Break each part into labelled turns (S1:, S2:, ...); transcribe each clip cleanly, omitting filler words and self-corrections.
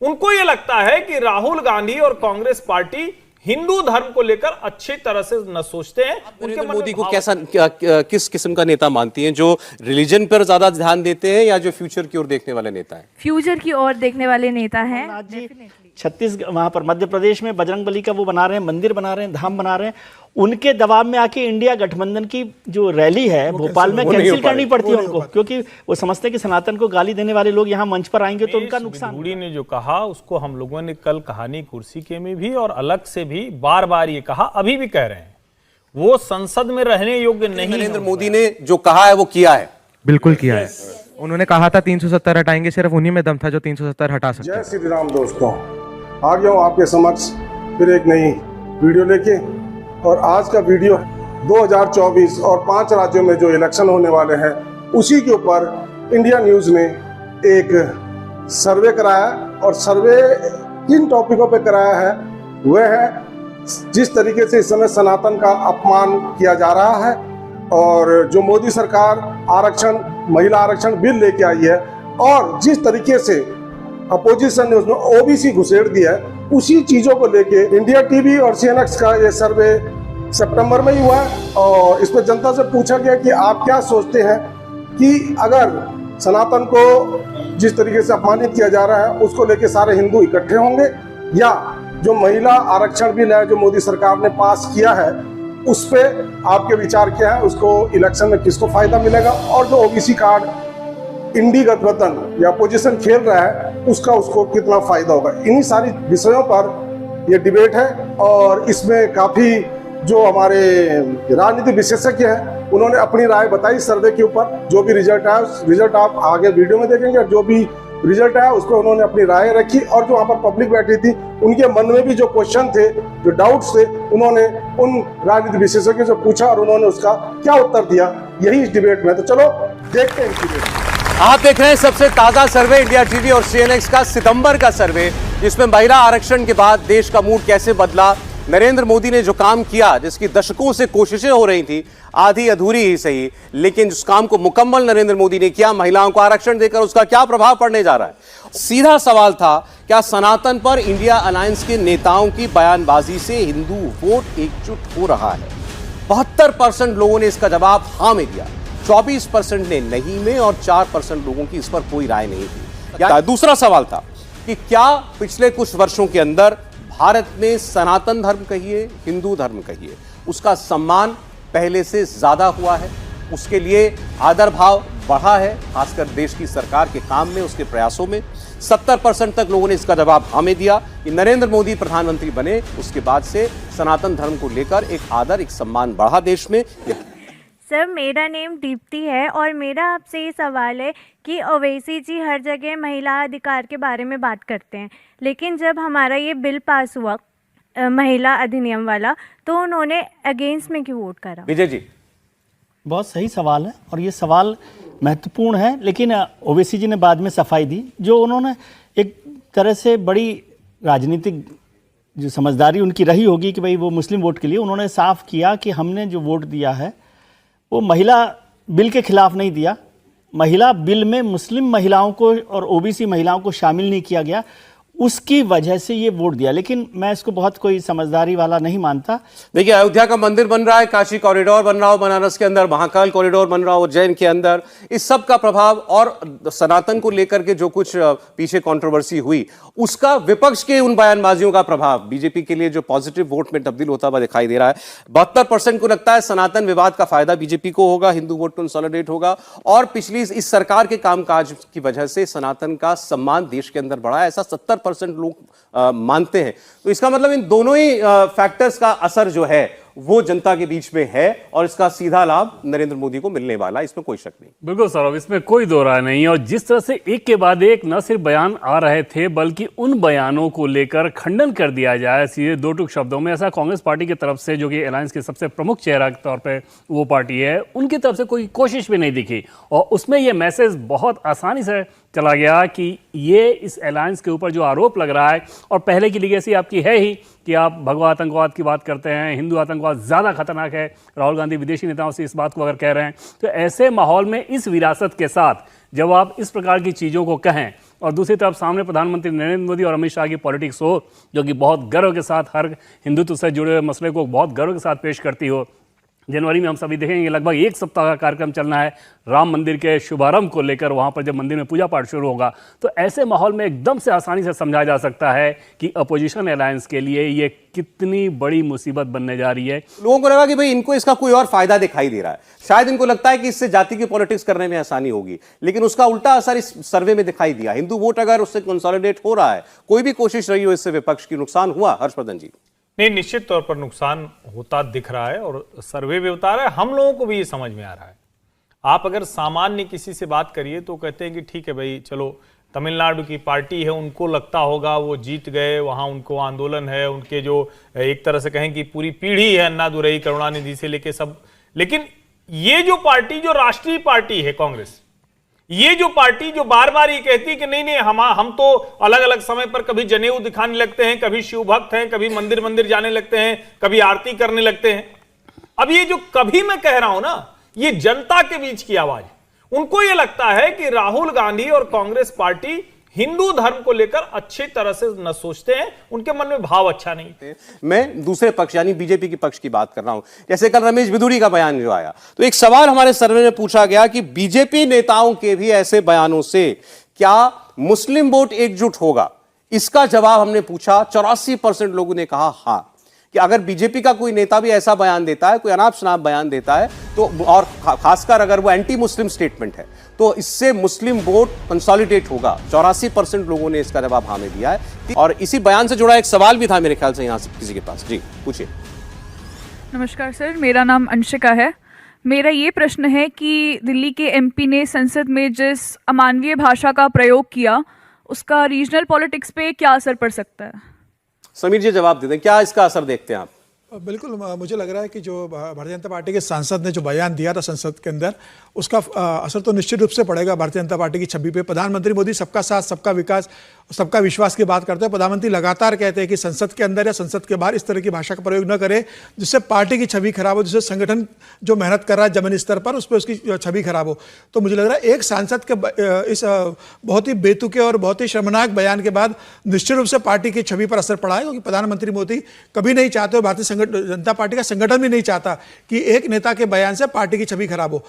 S1: उनको ये लगता है कि राहुल गांधी और कांग्रेस पार्टी हिंदू धर्म को लेकर अच्छी तरह से न सोचते हैं।
S2: नरेंद्र मोदी को कैसा किस किस्म का नेता मानती हैं, जो रिलीजन पर ज्यादा ध्यान देते हैं या जो फ्यूचर की ओर देखने वाले नेता हैं?
S3: फ्यूचर की ओर देखने वाले नेता हैं।
S4: छत्तीसगढ़ वहाँ पर मध्य प्रदेश में बजरंगबली का वो बना रहे हैं, मंदिर बना रहे हैं, धाम बना रहे हैं। उनके दबाव में आके इंडिया गठबंधन की जो रैली है भोपाल में कैंसिल करनी पड़ती है उनको, क्योंकि वो समझते हैं कि सनातन को गाली देने वाले लोग यहाँ मंच पर आएंगे तो उनका नुकसान।
S1: बूढ़ी ने जो कहा उसको हम लोगों ने कल कहानी कुर्सी के में भी और अलग से भी बार बार ये कहा, अभी भी कह रहे हैं, वो संसद में रहने योग्य नहीं।
S2: नरेंद्र मोदी ने जो कहा है वो किया है,
S5: बिल्कुल किया है। उन्होंने कहा था 370 हटाएंगे, सिर्फ उन्हीं में दम था जो 370 हटा सकते।
S6: जय श्री राम दोस्तों, आ गया हूँ आपके समक्ष फिर एक नई वीडियो लेके। और आज का वीडियो 2024 और 5 राज्यों में जो इलेक्शन होने वाले हैं उसी के ऊपर इंडिया न्यूज़ ने एक सर्वे कराया। और सर्वे किन टॉपिकों पे कराया है वह है जिस तरीके से इस समय सनातन का अपमान किया जा रहा है, और जो मोदी सरकार आरक्षण, महिला आरक्षण बिल लेके आई है, और जिस तरीके से अपोजिशन ने उसमें ओबीसी घुसेड़ दिया है, उसी चीजों को लेके इंडिया टीवी और सीएनएक्स का ये सर्वे सितंबर में ही हुआ है। और इस पर जनता से पूछा गया कि आप क्या सोचते हैं कि अगर सनातन को जिस तरीके से अपमानित किया जा रहा है उसको लेके सारे हिंदू इकट्ठे होंगे, या जो महिला आरक्षण बिल है जो मोदी सरकार ने पास किया है उस पे आपके विचार क्या है, उसको इलेक्शन में किसको फायदा मिलेगा, और जो ओबीसी कार्ड इंडी गठबंधन या अपोजिशन खेल रहा है उसका उसको कितना फायदा होगा। इन्हीं सारी विषयों पर ये डिबेट है। और इसमें काफी जो हमारे राजनीतिक विशेषज्ञ हैं उन्होंने अपनी राय बताई सर्वे के ऊपर। जो भी रिजल्ट आया उस रिजल्ट आप आगे वीडियो में देखेंगे, और जो भी रिजल्ट आया उस पर उन्होंने अपनी राय रखी। और जो वहाँ पर पब्लिक बैठी थी उनके मन में भी जो क्वेश्चन थे, जो डाउट्स थे, उन्होंने उन राजनीतिक विशेषज्ञों से पूछा और उन्होंने उसका क्या उत्तर दिया, यही इस डिबेट में। तो चलो देखते हैं इस डिबेट।
S2: आप देख रहे हैं सबसे ताजा सर्वे इंडिया टीवी और सीएनएक्स का सितंबर का सर्वे, जिसमें महिला आरक्षण के बाद देश का मूड कैसे बदला, नरेंद्र मोदी ने जो काम किया, जिसकी दशकों से कोशिशें हो रही थी, आधी अधूरी ही सही, लेकिन जिस काम को मुकम्मल नरेंद्र मोदी ने किया, महिलाओं को आरक्षण देकर, उसका क्या प्रभाव पड़ने जा रहा है। सीधा सवाल था, क्या सनातन पर इंडिया अलायंस के नेताओं की बयानबाजी से हिंदू वोट एकजुट हो रहा है? 72% लोगों ने इसका जवाब हाँ में दिया, 24% ने नहीं में, और 4% लोगों की इस पर कोई राय नहीं थी। दूसरा सवाल था कि क्या पिछले कुछ वर्षों के अंदर भारत में सनातन धर्म कहिए, हिंदू धर्म कहिए, उसका सम्मान पहले से ज्यादा हुआ है, उसके लिए आदर भाव बढ़ा है, खासकर देश की सरकार के काम में, उसके प्रयासों में। 70% तक लोगों ने इसका जवाब हमें दिया कि नरेंद्र मोदी प्रधानमंत्री बने उसके बाद से सनातन धर्म को लेकर एक आदर, एक सम्मान बढ़ा देश में।
S3: सर, मेरा नेम दीप्ति है और मेरा आपसे ये सवाल है कि ओवैसी जी हर जगह महिला अधिकार के बारे में बात करते हैं, लेकिन जब हमारा ये बिल पास हुआ महिला अधिनियम वाला, तो उन्होंने अगेंस्ट में क्यों वोट करा?
S2: विजय जी,
S4: बहुत सही सवाल है और ये सवाल महत्वपूर्ण है, लेकिन ओवैसी जी ने बाद में सफाई दी। जो उन्होंने एक तरह से बड़ी राजनीतिक जो समझदारी उनकी रही होगी कि भाई वो मुस्लिम वोट के लिए, उन्होंने साफ किया कि हमने जो वोट दिया है वो महिला बिल के खिलाफ नहीं दिया। महिला बिल में मुस्लिम महिलाओं को और ओबीसी महिलाओं को शामिल नहीं किया गया, उसकी वजह से ये वोट दिया। लेकिन मैं इसको बहुत कोई समझदारी वाला नहीं मानता।
S2: देखिए, अयोध्या का मंदिर बन रहा है, काशी कॉरिडोर बन रहा हो बनारस के अंदर, महाकाल कॉरिडोर बन रहा हो उज्जैन के अंदर, इस सब का प्रभाव, और सनातन को लेकर के जो कुछ पीछे कंट्रोवर्सी हुई उसका, विपक्ष के उन बयानबाजियों का प्रभाव बीजेपी के लिए जो पॉजिटिव वोट में तब्दील होता हुआ दिखाई दे रहा है। 72% को लगता है सनातन विवाद का फायदा बीजेपी को होगा, हिंदू वोट कंसोलिडेट होगा, और पिछली इस सरकार के कामकाज की वजह से सनातन का सम्मान देश के अंदर बढ़ा है, ऐसा 70% लोग मानते हैं। तो इसका मतलब इन दोनों ही फैक्टर्स का असर जो है वो जनता के बीच में है, और इसका सीधा लाभ नरेंद्र मोदी को मिलने वाला, इसमें कोई शक नहीं।
S7: बिल्कुल सौरभ, इसमें कोई दो राय नहीं है। और जिस तरह से एक के बाद एक न सिर्फ बयान आ रहे थे, बल्कि उन बयानों को लेकर खंडन कर दिया जाए सीधे दो टूक शब्दों में, ऐसा कांग्रेस पार्टी की तरफ से, जो कि अलायंस के सबसे प्रमुख चेहरा के तौर पर वो पार्टी है, उनकी तरफ से कोई कोशिश भी नहीं दिखी। और उसमें यह मैसेज बहुत आसानी से चला गया कि ये इस अलायंस के ऊपर जो आरोप लग रहा है, और पहले की लीगेसी आपकी है ही कि आप भगवा आतंकवाद की बात करते हैं, हिंदू आतंकवाद ज़्यादा खतरनाक है, राहुल गांधी विदेशी नेताओं से इस बात को अगर कह रहे हैं, तो ऐसे माहौल में इस विरासत के साथ जब आप इस प्रकार की चीज़ों को कहें, और दूसरी तरफ सामने प्रधानमंत्री नरेंद्र मोदी और अमित शाह की पॉलिटिक्स हो, जो कि बहुत गर्व के साथ हर हिंदुत्व से जुड़े हुए मसले को बहुत गर्व के साथ पेश करती हो। जनवरी में हम सभी देखेंगे लगभग 1 सप्ताह का कार्यक्रम चलना है राम मंदिर के शुभारंभ को लेकर। वहां पर जब मंदिर में पूजा पाठ शुरू होगा तो ऐसे माहौल में एकदम से आसानी से समझा जा सकता है कि अपोजिशन अलायंस के लिए ये कितनी बड़ी मुसीबत बनने जा रही है।
S2: लोगों को लगा कि भाई इनको इसका कोई और फायदा दिखाई दे रहा है, शायद इनको लगता है कि इससे जाति की पॉलिटिक्स करने में आसानी होगी, लेकिन उसका उल्टा असर इस सर्वे में दिखाई दिया। हिंदू वोट अगर उससे कंसोलिडेट हो रहा है, कोई भी कोशिश रही हो इससे विपक्ष की, नुकसान हुआ हर्षवर्धन जी?
S1: नहीं, निश्चित तौर पर नुकसान होता दिख रहा है और सर्वे भी बता रहा है, हम लोगों को भी ये समझ में आ रहा है। आप अगर सामान्य किसी से बात करिए तो कहते हैं कि ठीक है भाई, चलो तमिलनाडु की पार्टी है, उनको लगता होगा वो जीत गए, वहां उनको आंदोलन है, उनके जो एक तरह से कहें कि पूरी पीढ़ी है अन्नादुरई करुणानिधि से लेके सब। लेकिन ये जो पार्टी, जो राष्ट्रीय पार्टी है कांग्रेस, ये जो पार्टी जो बार बार ये कहती है कि नहीं हम तो अलग अलग समय पर कभी जनेऊ दिखाने लगते हैं, कभी शिव भक्त हैं, कभी मंदिर मंदिर जाने लगते हैं, कभी आरती करने लगते हैं। अब ये जो कभी मैं कह रहा हूं ना, ये जनता के बीच की आवाज। उनको ये लगता है कि राहुल गांधी और कांग्रेस पार्टी हिंदू धर्म को लेकर अच्छी तरह से न सोचते हैं, उनके मन में भाव अच्छा नहीं।
S2: मैं दूसरे पक्ष यानी बीजेपी के पक्ष की बात कर रहा हूं। जैसे कल रमेश बिधूरी का बयान जो आया, तो एक सवाल हमारे सर्वे में पूछा गया कि बीजेपी नेताओं के भी ऐसे बयानों से क्या मुस्लिम वोट एकजुट होगा? इसका जवाब हमने पूछा, 84% लोगों ने कहा हां, कि अगर बीजेपी का कोई नेता भी ऐसा बयान देता है, कोई अनाप शनाप बयान देता है, तो और खासकर अगर वो एंटी मुस्लिम स्टेटमेंट है, तो इससे मुस्लिम वोट कंसोलिडेट होगा। 84% लोगों ने इसका जवाब हाँ में दिया है। और इसी बयान से जुड़ा एक सवाल भी था मेरे ख्याल से यहां से किसी के पास। जी पूछिए।
S8: नमस्कार सर, मेरा नाम अंशिका है। मेरा ये प्रश्न है कि दिल्ली के एमपी ने संसद में जिस अमानवीय भाषा का प्रयोग किया, उसका रीजनल पॉलिटिक्स पे क्या असर पड़ सकता है?
S2: समीर जी जवाब दे दें, क्या इसका असर देखते हैं आप?
S9: बिल्कुल, मुझे लग रहा है कि जो भारतीय जनता पार्टी के सांसद ने जो बयान दिया था संसद के अंदर, उसका असर तो निश्चित रूप से पड़ेगा भारतीय जनता पार्टी की छवि पे। प्रधानमंत्री मोदी सबका साथ, सबका विकास, सबका विश्वास की बात करते हैं। प्रधानमंत्री लगातार कहते हैं कि संसद के अंदर या संसद के बाहर इस तरह की भाषा का प्रयोग न करे जिससे पार्टी की छवि खराब हो, जिससे संगठन जो मेहनत कर रहा है जमीनी स्तर पर उस पर उसकी छवि खराब हो। तो मुझे लग रहा है एक सांसद के इस बहुत ही बेतुके और बहुत ही शर्मनाक बयान के बाद निश्चित रूप से पार्टी की छवि पर असर पड़ा है, क्योंकि प्रधानमंत्री मोदी कभी नहीं चाहते और भारतीय जनता पार्टी का संगठन भी नहीं चाहता कि एक नेता के बयान से पार्टी की छवि खराब हो।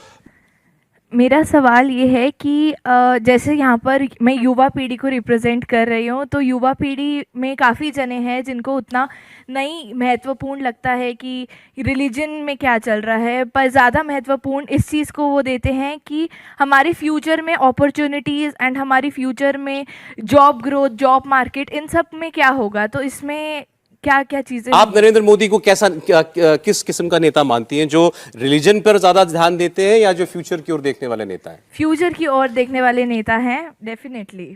S3: मेरा सवाल ये है कि जैसे यहाँ पर मैं युवा पीढ़ी को रिप्रेजेंट कर रही हूँ, तो युवा पीढ़ी में काफ़ी जने हैं जिनको उतना नहीं महत्वपूर्ण लगता है कि रिलीजन में क्या चल रहा है, पर ज़्यादा महत्वपूर्ण इस चीज़ को वो देते हैं कि हमारे फ्यूचर में अपॉर्चुनिटीज़ एंड हमारी फ्यूचर में जॉब ग्रोथ, जॉब मार्केट, इन सब में क्या होगा। तो इसमें क्या क्या चीजें
S2: आप नरेंद्र मोदी को किस किस्म का नेता मानती हैं, जो रिलीजन पर ज्यादा ध्यान देते हैं या जो फ्यूचर की ओर देखने वाले नेता हैं?
S3: फ्यूचर की ओर देखने वाले नेता हैं, डेफिनेटली।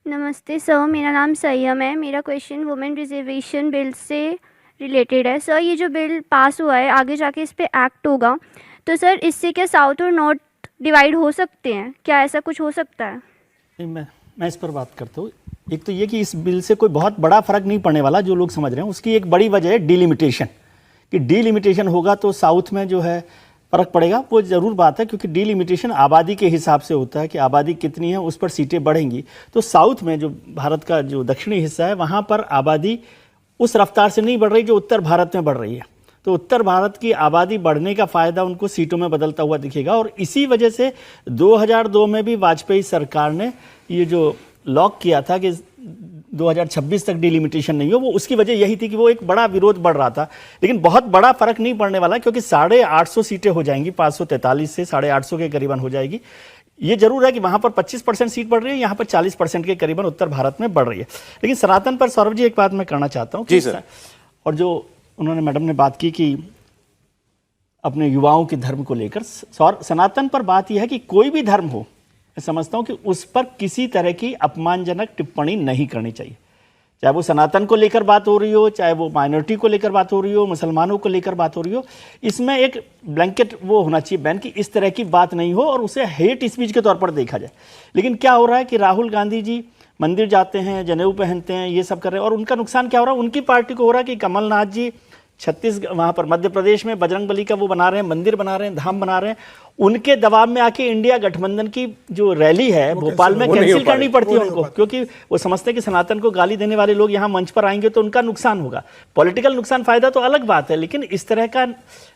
S10: नमस्ते सर, मेरा नाम संयम है। मेरा क्वेश्चन वुमेन रिजर्वेशन बिल से रिलेटेड है। सर, ये जो बिल पास हुआ है, आगे जाके इस पर एक्ट होगा, तो सर इससे क्या साउथ और नॉर्थ डिवाइड हो सकते हैं? क्या ऐसा कुछ हो सकता है?
S4: मैं इस पर बात करता हूँ। एक तो ये कि इस बिल से कोई बहुत बड़ा फर्क नहीं पड़ने वाला, जो लोग समझ रहे हैं। उसकी एक बड़ी वजह है डिलिमिटेशन, कि डिलिमिटेशन होगा तो साउथ में जो है फर्क पड़ेगा, वो ज़रूर बात है, क्योंकि डिलिमिटेशन आबादी के हिसाब से होता है कि आबादी कितनी है उस पर सीटें बढ़ेंगी। तो साउथ में जो भारत का जो दक्षिणी हिस्सा है, वहाँ पर आबादी उस रफ्तार से नहीं बढ़ रही जो उत्तर भारत में बढ़ रही है। तो उत्तर भारत की आबादी बढ़ने का फ़ायदा उनको सीटों में बदलता हुआ दिखेगा। और इसी वजह से 2002 में भी वाजपेयी सरकार ने ये जो लॉक किया था कि 2026 तक डिलिमिटेशन नहीं हो, वो उसकी वजह यही थी कि वो एक बड़ा विरोध बढ़ रहा था। लेकिन बहुत बड़ा फर्क नहीं पड़ने वाला, क्योंकि 850 सीटें हो जाएंगी, 543 से 850 के करीबन हो जाएगी। ये जरूर है कि वहाँ पर 25% सीट बढ़ रही है, यहाँ पर 40% के करीबन उत्तर भारत में बढ़ रही है। लेकिन सनातन पर सौरभ जी एक बात मैं करना चाहता हूँ।
S2: जी सर।
S4: और जो उन्होंने मैडम ने बात की कि अपने युवाओं के धर्म को लेकर, सनातन पर बात यह है कि कोई भी धर्म हो, मैं समझता हूं कि उस पर किसी तरह की अपमानजनक टिप्पणी नहीं करनी चाहिए। चाहे वो सनातन को लेकर बात हो रही हो, चाहे वो माइनॉरिटी को लेकर बात हो रही हो, मुसलमानों को लेकर बात हो रही हो, इसमें एक ब्लैंकेट वो होना चाहिए बैन कि इस तरह की बात नहीं हो और उसे हेट स्पीच के तौर पर देखा जाए। लेकिन क्या हो रहा है कि राहुल गांधी जी मंदिर जाते हैं, जनेऊ पहनते हैं, ये सब कर रहे हैं, और उनका नुकसान क्या हो रहा है? उनकी पार्टी को हो रहा है कि कमलनाथ जी छत्तीसगढ़, वहाँ पर मध्य प्रदेश में बजरंगबली का वो बना रहे हैं, मंदिर बना रहे हैं, धाम बना रहे हैं, उनके दबाव में आके इंडिया गठबंधन की जो रैली है भोपाल में कैंसिल करनी पड़ती है उनको, क्योंकि वो समझते हैं कि सनातन को गाली देने वाले लोग यहाँ मंच पर आएंगे तो उनका नुकसान होगा। पॉलिटिकल नुकसान फायदा तो अलग बात है, लेकिन इस तरह का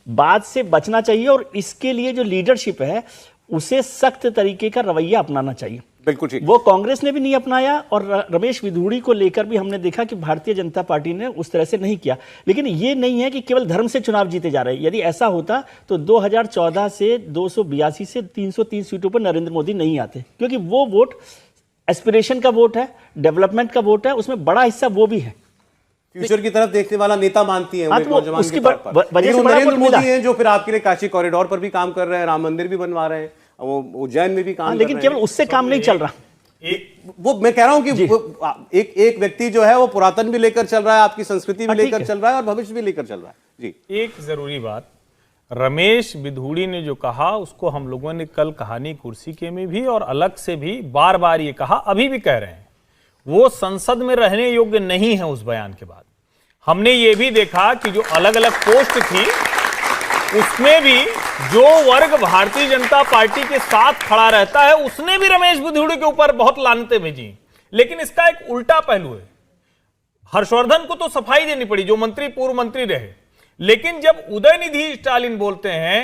S4: बात से बचना चाहिए और इसके लिए जो लीडरशिप है उसे सख्त तरीके का रवैया अपनाना चाहिए।
S2: बिल्कुल ठीक।
S4: वो कांग्रेस ने भी नहीं अपनाया और रमेश विधूड़ी को लेकर भी हमने देखा कि भारतीय जनता पार्टी ने उस तरह से नहीं किया। लेकिन ये नहीं है कि केवल धर्म से चुनाव जीते जा रहे हैं। यदि ऐसा होता तो 2014 से 282 से 330 सीटों पर नरेंद्र मोदी नहीं आते, क्योंकि वो वोट एस्पिरेशन का वोट है, डेवलपमेंट का वोट है, उसमें बड़ा हिस्सा वो भी है।
S2: फ्यूचर की तरफ देखने वाला नेता मानती है
S4: उसकी वजह से
S2: नरेंद्र मोदी है जो फिर आपके लिए काशी कॉरिडोर पर भी काम कर रहे हैं, राम मंदिर भी बनवा रहे हैं, वो उज्जैन में भी काम
S4: लेकिन केवल उससे काम नहीं चल रहा।
S2: वो मैं कह रहा हूं कि एक व्यक्ति जो है वो पुरातन भी लेकर चल रहा है, आपकी संस्कृति भी लेकर चल रहा है और भविष्य भी लेकर चल रहा है। जी,
S1: एक जरूरी बात, रमेश विधूड़ी ने जो कहा उसको हम लोगों ने कल कहानी कुर्सी के में भी और अलग से भी बार बार ये कहा, अभी भी कह रहे हैं, वो संसद में रहने योग्य नहीं है। उस बयान के बाद हमने ये भी देखा कि जो अलग अलग पोस्ट थी उसमें भी जो वर्ग भारतीय जनता पार्टी के साथ खड़ा रहता है उसने भी रमेश विधूड़ी के ऊपर बहुत लानतें भेजी। लेकिन इसका एक उल्टा पहलू है, हर्षवर्धन को तो सफाई देनी पड़ी जो मंत्री पूर्व मंत्री रहे, लेकिन जब उदयनिधि स्टालिन बोलते हैं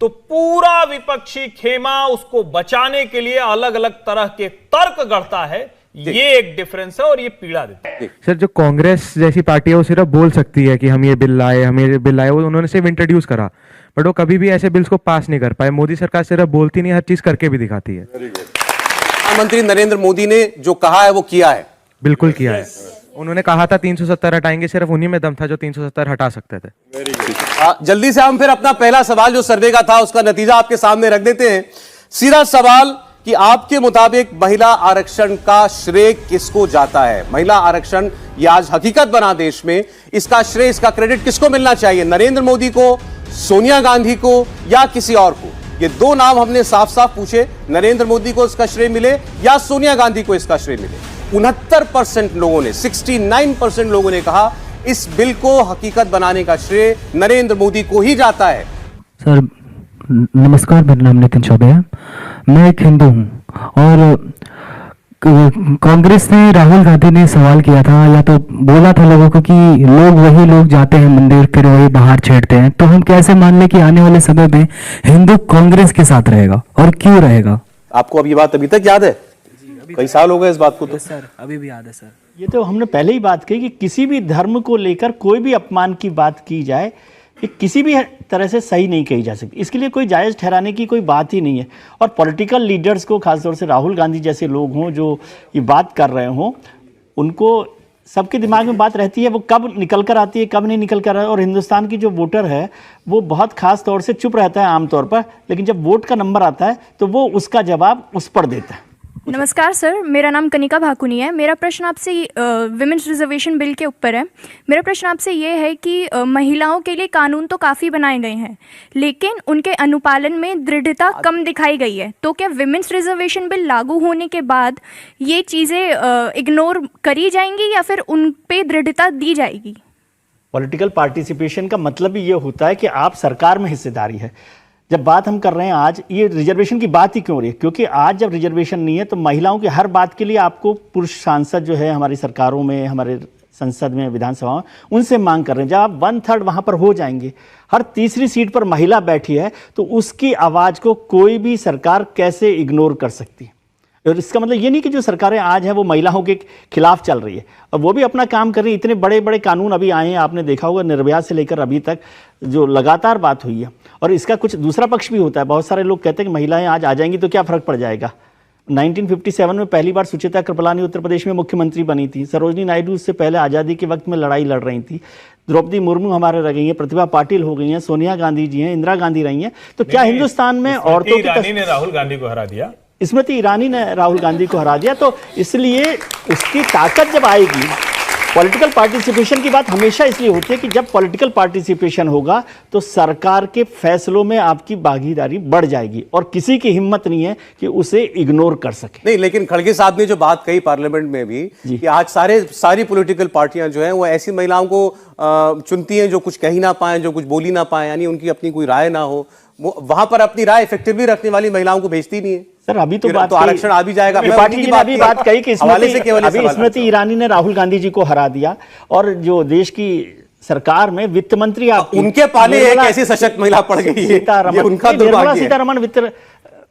S1: तो पूरा विपक्षी खेमा उसको बचाने के लिए अलग अलग तरह के तर्क गढ़ता है। ये एक डिफरेंस है और ये पीड़ा देता है।
S5: सर, जो कांग्रेस जैसी पार्टी है वो सिर्फ बोल सकती है कि हम ये बिल लाए, हम ये बिल लाए, वो उन्होंने सिर्फ इंट्रोड्यूस करा, बट वो कभी भी ऐसे बिल्स को पास नहीं कर पाए। मोदी सरकार सिर्फ बोलती नहीं, हर चीज करके भी दिखाती है।
S2: प्रधानमंत्री नरेंद्र मोदी ने जो कहा है वो किया है,
S5: बिल्कुल किया है। उन्होंने कहा था 370 हटाएंगे, सिर्फ उन्हीं में दम था जो 370 हटा सकते थे।
S2: जल्दी से हम फिर अपना पहला सवाल जो सर्वे का था उसका नतीजा आपके सामने रख देते हैं। सीधा सवाल कि आपके मुताबिक महिला आरक्षण का श्रेय किसको जाता है? महिला आरक्षण ये आज हकीकत बना देश में, इसका श्रेय, इसका क्रेडिट किसको मिलना चाहिए? नरेंद्र मोदी को, सोनिया गांधी को या किसी और को? ये दो नाम हमने साफ साफ पूछे, नरेंद्र मोदी को इसका श्रेय मिले या सोनिया गांधी को इसका श्रेय मिले। 69% लोगों ने, 69% लोगों ने कहा इस बिल को हकीकत बनाने का श्रेय नरेंद्र मोदी को ही जाता है।
S11: सर नमस्कार, मेरा नाम नितिन चौबे है, मैं एक हिंदू हूँ और कांग्रेस ने, राहुल गांधी ने सवाल किया था या तो बोला था लोगों को कि वही लोग जाते हैं मंदिर फिर वही बाहर छेड़ते हैं, तो हम कैसे मान लें कि आने वाले समय में हिंदू कांग्रेस के साथ रहेगा और क्यों रहेगा?
S2: आपको अब ये बात अभी तक याद है? कई साल हो गए इस बात को तो।
S11: सर अभी भी याद है सर।
S4: ये तो हमने पहले ही बात कही कि किसी भी धर्म को लेकर कोई भी अपमान की बात की जाए ये किसी भी तरह से सही नहीं कही जा सकती, इसके लिए कोई जायज़ ठहराने की कोई बात ही नहीं है। और पॉलिटिकल लीडर्स को, खासतौर से राहुल गांधी जैसे लोग हों जो ये बात कर रहे हों, उनको सबके दिमाग में बात रहती है, वो कब निकल कर आती है कब नहीं निकल कर। और हिंदुस्तान की जो वोटर है वो बहुत खास तौर से चुप रहता है आमतौर पर, लेकिन जब वोट का नंबर आता है तो वो उसका जवाब उस पर देता है।
S12: नमस्कार सर, मेरा नाम कनिका भाकुनी है। मेरा प्रश्न आपसे विमेंस रिजर्वेशन बिल के ऊपर है। मेरा प्रश्न आपसे ये है कि महिलाओं के लिए कानून तो काफ़ी बनाए गए हैं, लेकिन उनके अनुपालन में दृढ़ता कम दिखाई गई है। तो क्या विमेंस रिजर्वेशन बिल लागू होने के बाद ये चीज़ें इग्नोर करी जाएंगी या फिर उन पे दृढ़ता दी जाएगी?
S4: पॉलिटिकल पार्टिसिपेशन का मतलब ही ये होता है कि आप सरकार में हिस्सेदारी है। जब बात हम कर रहे हैं आज, ये रिजर्वेशन की बात ही क्यों हो रही है? क्योंकि आज जब रिजर्वेशन नहीं है तो महिलाओं की हर बात के लिए आपको पुरुष सांसद जो है हमारी सरकारों में, हमारे संसद में, विधानसभा में, उनसे मांग कर रहे हैं। जब आप 1/3 वहाँ पर हो जाएंगे, हर तीसरी सीट पर महिला बैठी है, तो उसकी आवाज़ को कोई भी सरकार कैसे इग्नोर कर सकती है? और इसका मतलब ये नहीं कि जो सरकारें आज हैं वो महिलाओं के खिलाफ चल रही है, और वो भी अपना काम कर रही है। इतने बड़े बड़े कानून अभी आए हैं, आपने देखा होगा, निर्भया से लेकर अभी तक जो लगातार बात हुई है। और इसका कुछ दूसरा पक्ष भी होता है। बहुत सारे लोग कहते हैं कि महिलाएं आज आ जाएंगी तो क्या फ़र्क पड़ जाएगा। 1957 में पहली बार सुचेता कृपलानी उत्तर प्रदेश में मुख्यमंत्री बनी थी। सरोजनी नायडू उससे पहले आज़ादी के वक्त में लड़ाई लड़ रही थी। द्रौपदी मुर्मू हमारे रह गई हैं, प्रतिभा पाटिल हो गई हैं, सोनिया गांधी जी हैं, इंदिरा गांधी रही हैं। तो क्या हिंदुस्तान में औरतों की
S1: ने राहुल गांधी को हरा दिया,
S4: स्मृति ईरानी ने राहुल गांधी को हरा दिया। तो इसलिए उसकी ताकत जब आएगी, पॉलिटिकल पार्टिसिपेशन की बात हमेशा इसलिए होती है कि जब पॉलिटिकल पार्टिसिपेशन होगा तो सरकार के फैसलों में आपकी भागीदारी बढ़ जाएगी और किसी की हिम्मत नहीं है कि उसे इग्नोर कर सके।
S2: नहीं, लेकिन खड़गे साहब ने जो बात कही पार्लियामेंट में भी कि आज सारी पॉलिटिकल पार्टियां जो हैं वो ऐसी महिलाओं को चुनती हैं जो कुछ कह ही ना पाए, जो कुछ बोली ना पाए, यानी उनकी अपनी कोई राय ना हो, वहां पर अपनी राय इफेक्टिवली रखने वाली महिलाओं को भेजती नहीं है।
S4: सर अभी तो बात
S2: आरक्षण आ भी जाएगा।
S4: पार्टी जी ने अभी बात कही कि स्मृति ईरानी ने राहुल गांधी जी को हरा दिया, और जो देश की सरकार में वित्त मंत्री
S2: उनके पाले एक ऐसी सशक्त महिला पड़ गई है, ये उनका दुर्भाग्य है।
S4: सीतारमण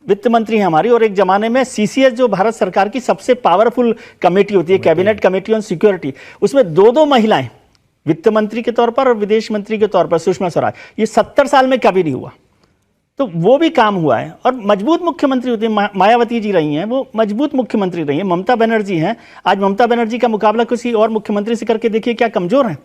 S4: वित्त मंत्री है हमारी, और एक जमाने में सीसीएस जो भारत सरकार की सबसे पावरफुल कमेटी होती है, कैबिनेट कमेटी ऑन सिक्योरिटी, उसमें दो महिलाएं वित्त मंत्री के तौर पर और विदेश मंत्री के तौर पर, सुषमा स्वराज, ये 70 साल में कभी नहीं हुआ। तो वो भी काम हुआ है, और मजबूत मुख्यमंत्री होती है, मायावती जी रही हैं, वो मजबूत मुख्यमंत्री रही हैं, ममता बनर्जी हैं, आज ममता बनर्जी का मुकाबला किसी और मुख्यमंत्री से करके देखिए क्या कमजोर हैं।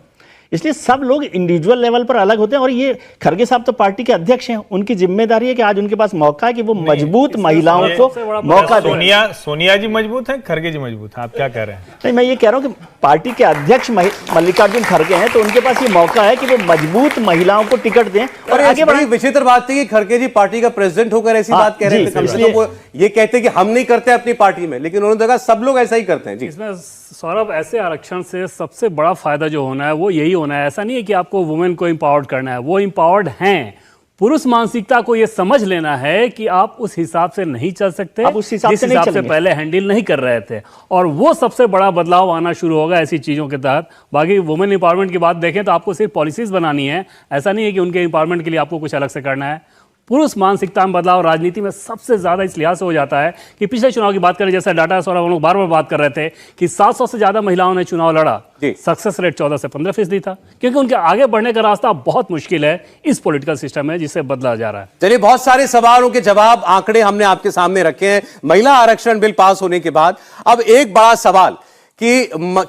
S4: इसलिए सब लोग इंडिविजुअल लेवल पर अलग होते हैं, और ये खड़गे साहब तो पार्टी के अध्यक्ष हैं, उनकी जिम्मेदारी है कि आज उनके पास मौका है कि वो मजबूत महिलाओं को मौका दें।
S1: सोनिया जी मजबूत हैं, खड़गे जी मजबूत हैं, आप क्या कह रहे हैं?
S4: नहीं, मैं ये कह रहा हूँ कि पार्टी के अध्यक्ष मल्लिकार्जुन खड़गे हैं, तो उनके पास ये मौका है कि वो मजबूत महिलाओं को टिकट दें
S2: और आगे बढ़े। विचित्र बात थी कि खड़गे जी पार्टी का प्रेसिडेंट होकर ऐसी बात कह रहे थे, कम से कम वो ये कहते कि हम नहीं करते अपनी पार्टी में, लेकिन उन्होंने देखा सब लोग ऐसा ही करते हैं। जी
S7: इसमें सौरभ, ऐसे आरक्षण से सबसे बड़ा फायदा जो होना है वो यही होना है। ऐसा नहीं है कि आपको वुमेन को एम्पावर्ड करना है, वो एम्पावर्ड हैं। पुरुष मानसिकता को ये समझ लेना है कि आप उस हिसाब से नहीं चल सकते,
S4: उस हिसाब
S7: जिस हिसाब से पहले हैंडल नहीं कर रहे थे, और वो सबसे बड़ा बदलाव आना शुरू होगा ऐसी चीज़ों के तहत। बाकी वुमेन एम्पावरमेंट की बात देखें तो आपको सिर्फ पॉलिसीज बनानी है, ऐसा नहीं है कि उनके एम्पावरमेंट के लिए आपको कुछ अलग से करना है। पुरुष मानसिकता में बदलाव राजनीति में सबसे ज्यादा इस लिहाज से हो जाता है कि पिछले चुनाव की बात करें, जैसा डाटा सौरभ हम लोग बार बार बात कर रहे थे कि 700 से ज्यादा महिलाओं ने चुनाव लड़ा, सक्सेस रेट 14 से 15% था, क्योंकि उनके आगे बढ़ने का रास्ता बहुत मुश्किल है इस पॉलिटिकल सिस्टम में जिसे बदला जा रहा है।
S2: चलिए, बहुत सारे सवालों के जवाब, आंकड़े हमने आपके सामने रखे हैं महिला आरक्षण बिल पास होने के बाद। अब एक बड़ा सवाल कि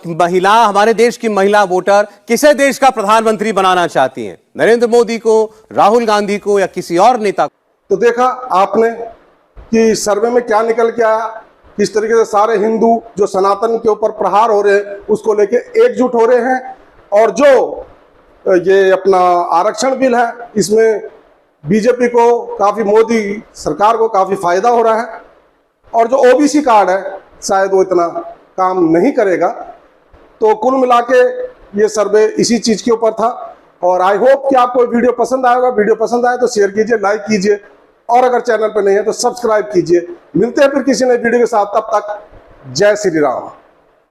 S2: महिला, हमारे देश की महिला वोटर किसे देश का प्रधानमंत्री बनाना चाहती हैं, नरेंद्र मोदी को, राहुल गांधी को, या किसी और नेता को?
S6: तो देखा आपने कि सर्वे में क्या निकल के आया, किस तरीके से सारे हिंदू जो सनातन के ऊपर प्रहार हो रहे हैं उसको लेके एकजुट हो रहे हैं, और जो ये अपना आरक्षण बिल है इसमें बीजेपी को काफी, मोदी सरकार को काफी फायदा हो रहा है, और जो ओबीसी कार्ड है शायद वो इतना काम नहीं करेगा। तो कुल मिला के ये सर्वे इसी चीज के ऊपर था, और आई होप कि आपको वीडियो पसंद आएगा। वीडियो पसंद आए तो शेयर कीजिए, लाइक कीजिए, और अगर चैनल पर नहीं है तो सब्सक्राइब कीजिए। मिलते हैं फिर किसी नए वीडियो के साथ, तब तक जय श्री राम।